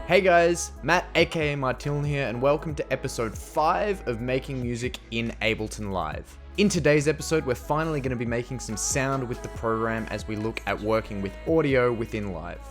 Hey guys, Matt aka Martin here, and welcome to episode 5 of Making Music in Ableton Live. In today's episode, we're finally going to be making some sound with the program as we look at working with audio within Live.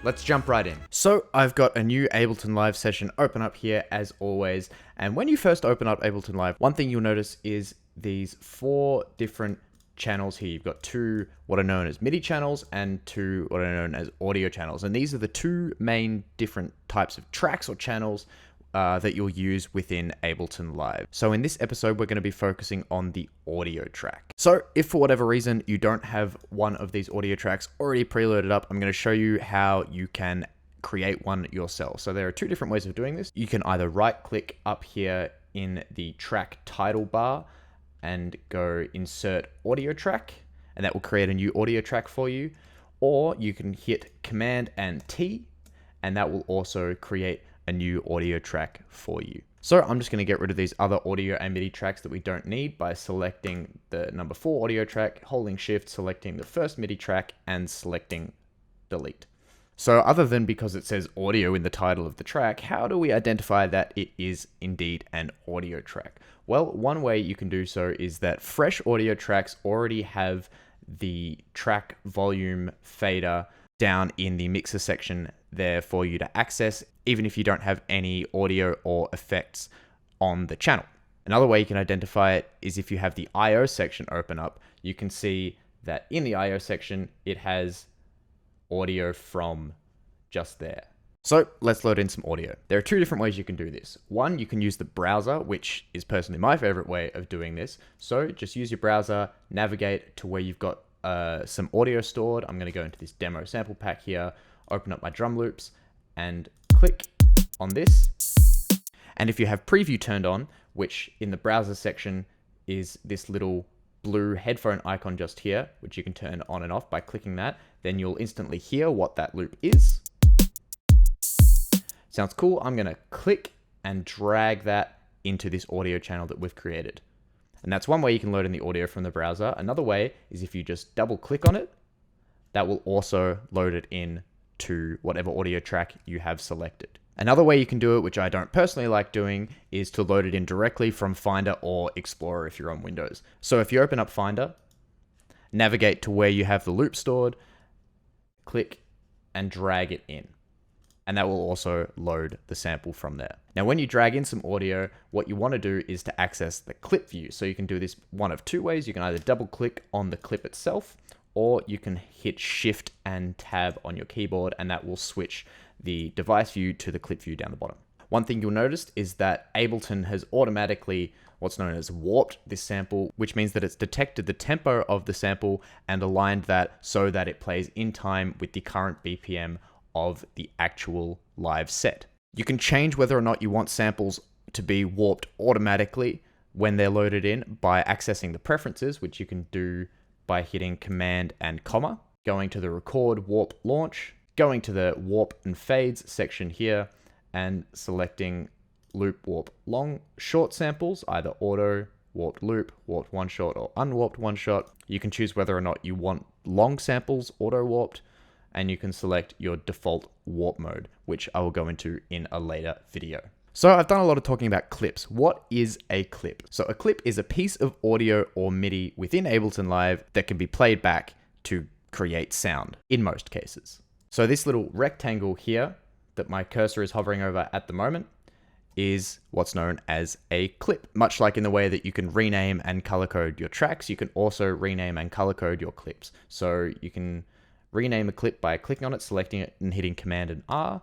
Let's jump right in. So I've got a new Ableton Live session open up here as always, and when you first open up Ableton Live, one thing you'll notice is these 4 different channels here. You've got 2 what are known as MIDI channels and 2 what are known as audio channels, and these are the 2 main different types of tracks or channels that you'll use within Ableton Live. So in this episode, we're going to be focusing on the audio track. So if for whatever reason you don't have one of these audio tracks already preloaded up, I'm going to show you how you can create one yourself. So there are 2 different ways of doing this. You can either right click up here in the track title bar and go insert audio track, and that will create a new audio track for you. Or you can hit Command and T, and that will also create a new audio track for you. So I'm just going to get rid of these other audio and MIDI tracks that we don't need by selecting the number 4 audio track, holding shift, selecting the first MIDI track, and selecting delete. So other than because it says audio in the title of the track, how do we identify that it is indeed an audio track? Well, one way you can do so is that fresh audio tracks already have the track volume fader down in the mixer section there for you to access, even if you don't have any audio or effects on the channel. Another way you can identify it is if you have the I/O section open up, you can see that in the I/O section, it has audio from just there. So let's load in some audio. There are 2 different ways you can do this. One, you can use the browser, which is personally my favorite way of doing this. So just use your browser, navigate to where you've got some audio stored. I'm going to go into this demo sample pack here, open up my drum loops, and click on this. And if you have preview turned on, which in the browser section is this little blue headphone icon just here, which you can turn on and off by clicking that, then you'll instantly hear what that loop is. Sounds cool. I'm going to click and drag that into this audio channel that we've created. And that's one way you can load in the audio from the browser. Another way is if you just double click on it, that will also load it in to whatever audio track you have selected. Another way you can do it, which I don't personally like doing, is to load it in directly from Finder or Explorer if you're on Windows. So if you open up Finder, navigate to where you have the loop stored, click and drag it in. And that will also load the sample from there. Now, when you drag in some audio, what you want to do is to access the clip view. So you can do this one of 2 ways. You can either double click on the clip itself, or you can hit Shift and Tab on your keyboard, and that will switch the device view to the clip view down the bottom. One thing you'll notice is that Ableton has automatically what's known as warped this sample, which means that it's detected the tempo of the sample and aligned that so that it plays in time with the current BPM of the actual live set. You can change whether or not you want samples to be warped automatically when they're loaded in by accessing the preferences, which you can do by hitting Command and comma, going to the record warp launch, going to the warp and fades section here, and selecting loop warp long short samples, either auto, warped loop, warped one shot, or unwarped one shot. You can choose whether or not you want long samples auto warped, and you can select your default warp mode, which I will go into in a later video. So I've done a lot of talking about clips. What is a clip? So a clip is a piece of audio or MIDI within Ableton Live that can be played back to create sound in most cases. So this little rectangle here that my cursor is hovering over at the moment is what's known as a clip. Much like in the way that you can rename and color code your tracks, you can also rename and color code your clips. So you can rename a clip by clicking on it, selecting it, and hitting Command and R.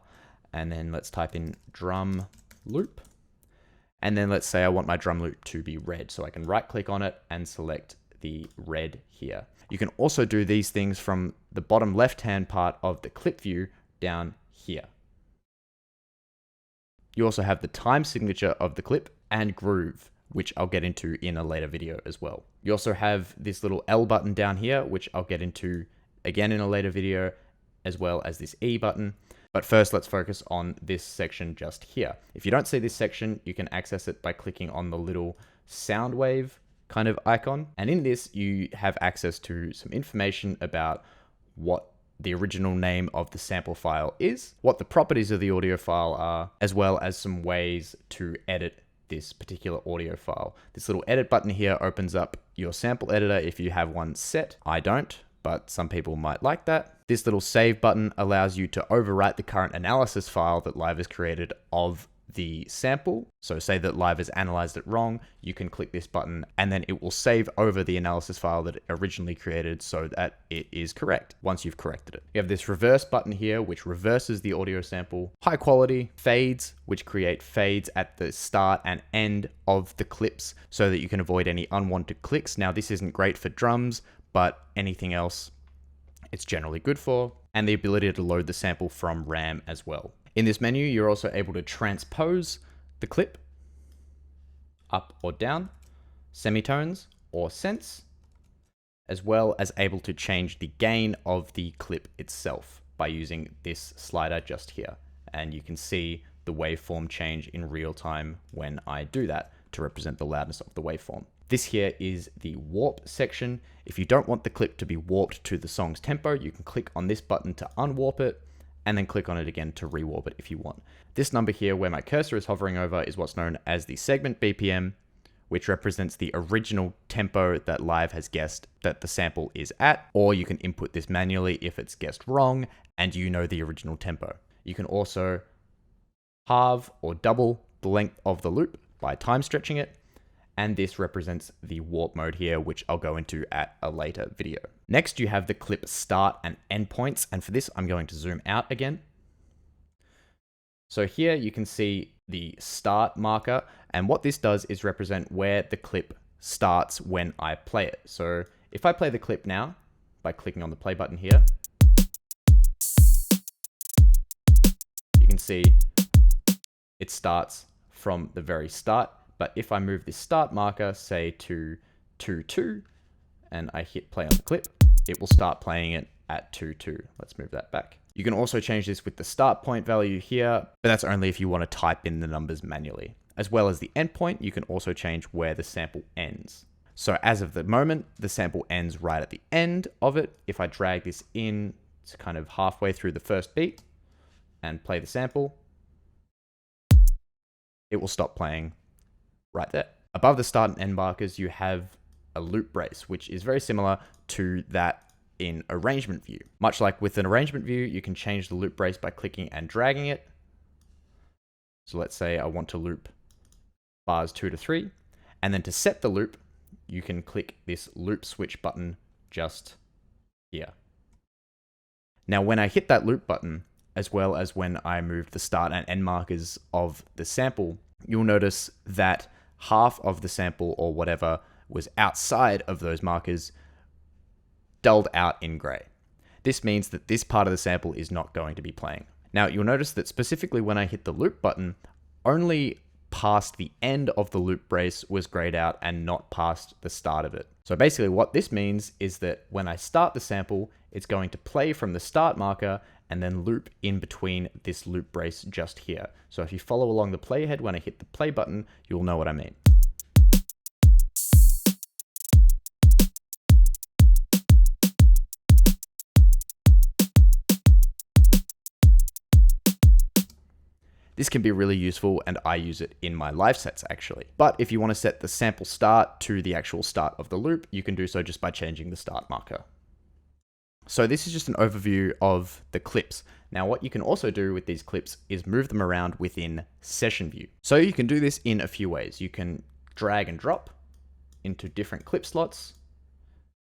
And then let's type in drum loop. And then let's say I want my drum loop to be red. So I can right click on it and select the red here. You can also do these things from the bottom left-hand part of the clip view down here. You also have the time signature of the clip and groove, which I'll get into in a later video as well. You also have this little L button down here, which I'll get into again in a later video, as well as this E button. But first, let's focus on this section just here. If you don't see this section, you can access it by clicking on the little sound wave kind of icon. And in this, you have access to some information about what the original name of the sample file is, what the properties of the audio file are, as well as some ways to edit this particular audio file. This little edit button here opens up your sample editor if you have one set. I don't, but some people might like that. This little save button allows you to overwrite the current analysis file that Live has created of the sample. So say that Live has analyzed it wrong, you can click this button and then it will save over the analysis file that it originally created so that it is correct once you've corrected it. You have this reverse button here, which reverses the audio sample. High quality fades, which create fades at the start and end of the clips so that you can avoid any unwanted clicks. Now, this isn't great for drums, but anything else it's generally good for. And the ability to load the sample from RAM as well. In this menu, you're also able to transpose the clip up or down, semitones or cents, as well as able to change the gain of the clip itself by using this slider just here. And you can see the waveform change in real time when I do that to represent the loudness of the waveform. This here is the warp section. If you don't want the clip to be warped to the song's tempo, you can click on this button to unwarp it, and then click on it again to rewarp it if you want. This number here where my cursor is hovering over is what's known as the segment BPM, which represents the original tempo that Live has guessed that the sample is at, or you can input this manually if it's guessed wrong and you know the original tempo. You can also halve or double the length of the loop by time stretching it, and this represents the warp mode here, which I'll go into at a later video. Next, you have the clip start and end points, and for this, I'm going to zoom out again. So here you can see the start marker, and what this does is represent where the clip starts when I play it. So if I play the clip now, by clicking on the play button here, you can see it starts from the very start. But if I move this start marker, say to 2-2, and I hit play on the clip, it will start playing it at 2-2. Let's move that back. You can also change this with the start point value here, but that's only if you want to type in the numbers manually. As well as the end point, you can also change where the sample ends. So as of the moment, the sample ends right at the end of it. If I drag this in to kind of halfway through the first beat and play the sample, it will stop playing right there. Above the start and end markers, you have a loop brace, which is very similar to that in arrangement view. Much like with an arrangement view, you can change the loop brace by clicking and dragging it. So let's say I want to loop bars 2 to 3, and then to set the loop, you can click this loop switch button just here. Now, when I hit that loop button, as well as when I move the start and end markers of the sample, you'll notice that half of the sample or whatever was outside of those markers dulled out in gray. This means that this part of the sample is not going to be playing. Now, you'll notice that specifically when I hit the loop button, only past the end of the loop brace was grayed out and not past the start of it. So basically what this means is that when I start the sample, it's going to play from the start marker and then loop in between this loop brace just here. So if you follow along the playhead when I hit the play button, you'll know what I mean. This can be really useful, and I use it in my live sets actually. But if you want to set the sample start to the actual start of the loop, you can do so just by changing the start marker. So this is just an overview of the clips. Now what you can also do with these clips is move them around within session view. So you can do this in a few ways. You can drag and drop into different clip slots.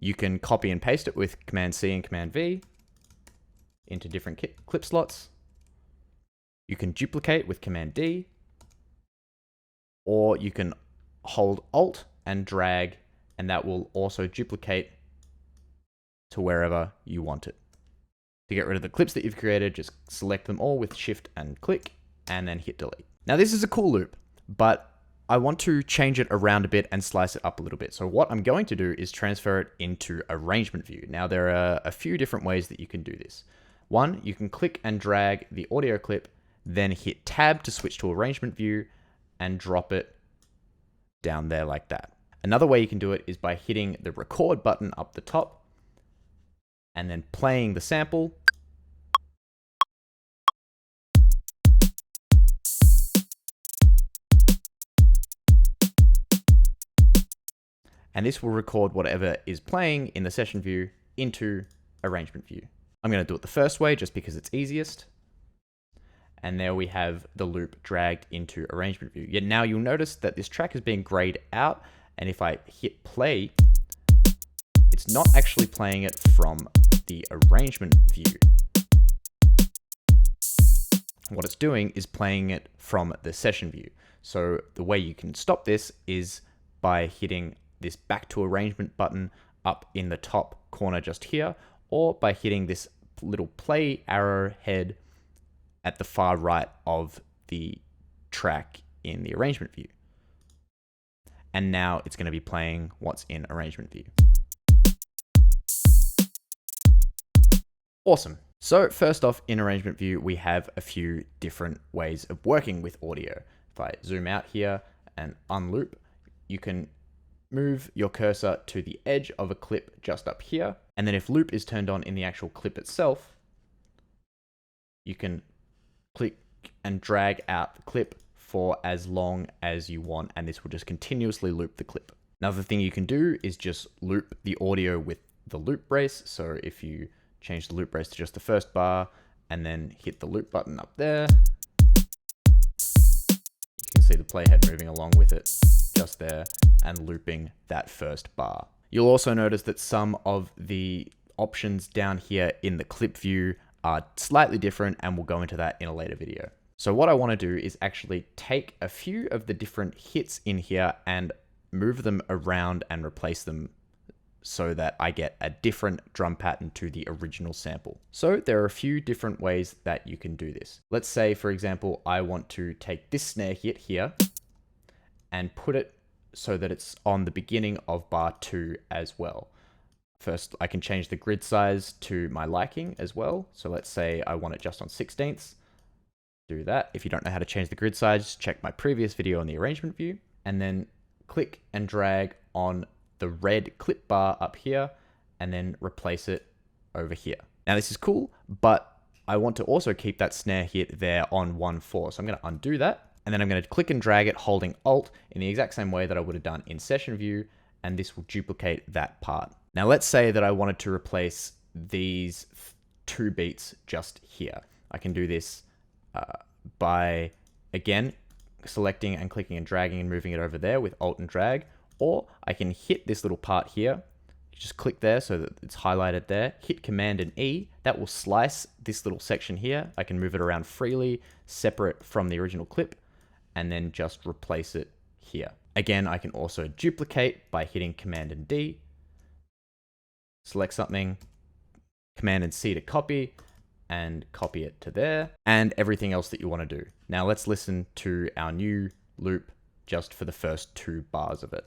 You can copy and paste it with Command C and Command V into different clip slots. You can duplicate with Command D, or you can hold Alt and drag, and that will also duplicate to wherever you want it. To get rid of the clips that you've created, just select them all with Shift and click, and then hit delete. Now this is a cool loop, but I want to change it around a bit and slice it up a little bit. So what I'm going to do is transfer it into arrangement view. Now there are a few different ways that you can do this. One, you can click and drag the audio clip, then hit Tab to switch to arrangement view and drop it down there like that. Another way you can do it is by hitting the record button up the top and then playing the sample. And this will record whatever is playing in the session view into arrangement view. I'm going to do it the first way just because it's easiest. And there we have the loop dragged into arrangement view. Yet now you'll notice that this track is being grayed out. And if I hit play, it's not actually playing it from the arrangement view. What it's doing is playing it from the session view. So the way you can stop this is by hitting this back to arrangement button up in the top corner just here, or by hitting this little play arrow head at the far right of the track in the arrangement view. And now it's going to be playing what's in arrangement view. Awesome. So first off, in arrangement view, we have a few different ways of working with audio. If I zoom out here and unloop, you can move your cursor to the edge of a clip just up here. And then if loop is turned on in the actual clip itself, you can click and drag out the clip for as long as you want, and this will just continuously loop the clip. Another thing you can do is just loop the audio with the loop brace. So if you change the loop brace to just the first bar and then hit the loop button up there, you can see the playhead moving along with it just there and looping that first bar. You'll also notice that some of the options down here in the clip view are slightly different, and we'll go into that in a later video. So what I want to do is actually take a few of the different hits in here and move them around and replace them so that I get a different drum pattern to the original sample. So there are a few different ways that you can do this. Let's say, for example, I want to take this snare hit here and put it so that it's on the beginning of bar 2 as well. First, I can change the grid size to my liking as well. So let's say I want it just on 16ths. Do that. If you don't know how to change the grid size, check my previous video on the arrangement view, and then click and drag on the red clip bar up here and then replace it over here. Now this is cool, but I want to also keep that snare hit there on 1/4. So I'm going to undo that, and then I'm going to click and drag it holding Alt in the exact same way that I would have done in session view, and this will duplicate that part. Now let's say that I wanted to replace these 2 beats just here. I can do this by, again, selecting and clicking and dragging and moving it over there with Alt and drag, or I can hit this little part here, just click there so that it's highlighted there, hit Command and E, that will slice this little section here. I can move it around freely, separate from the original clip, and then just replace it here. Again, I can also duplicate by hitting Command and D, select something, Command and C to copy, and copy it to there, and everything else that you want to do. Now let's listen to our new loop just for the first 2 bars of it.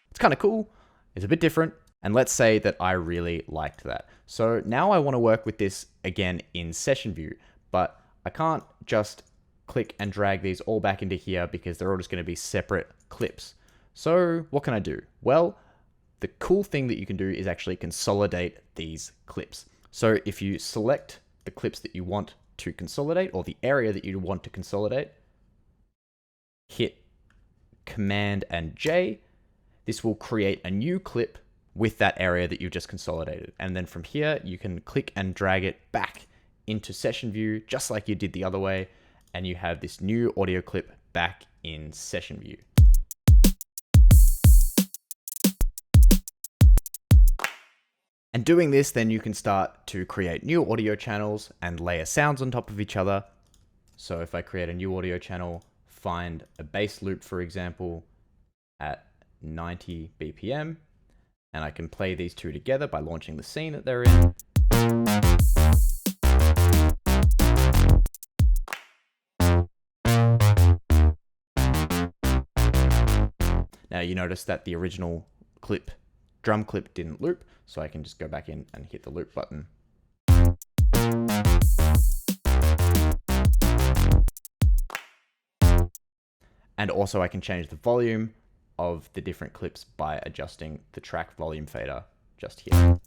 It's kind of cool, it's a bit different, and let's say that I really liked that. So now I want to work with this again in session view, but I can't just click and drag these all back into here because they're all just going to be separate clips. So what can I do? Well, the cool thing that you can do is actually consolidate these clips. So if you select the clips that you want to consolidate, or the area that you want to consolidate, hit Command and J, this will create a new clip with that area that you've just consolidated. And then from here, you can click and drag it back into session view, just like you did the other way, and you have this new audio clip back in session view. And doing this, then you can start to create new audio channels and layer sounds on top of each other. So if I create a new audio channel, find a bass loop, for example, at 90 BPM, and I can play these two together by launching the scene that they're in. Now you notice that the original clip, drum clip, didn't loop, so I can just go back in and hit the loop button. And also I can change the volume of the different clips by adjusting the track volume fader just here.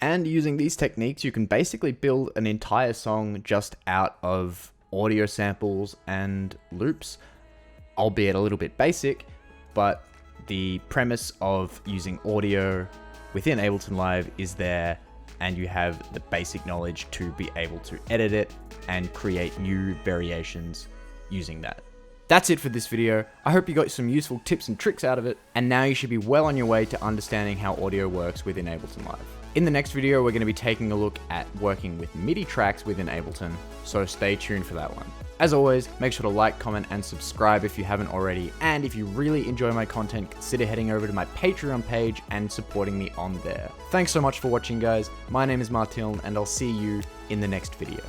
And using these techniques, you can basically build an entire song just out of audio samples and loops, albeit a little bit basic, but the premise of using audio within Ableton Live is there, and you have the basic knowledge to be able to edit it and create new variations using that. That's it for this video. I hope you got some useful tips and tricks out of it, and now you should be well on your way to understanding how audio works within Ableton Live. In the next video, we're going to be taking a look at working with MIDI tracks within Ableton, so stay tuned for that one. As always, make sure to like, comment, and subscribe if you haven't already, and if you really enjoy my content, consider heading over to my Patreon page and supporting me on there. Thanks so much for watching, guys. My name is Martin, and I'll see you in the next video.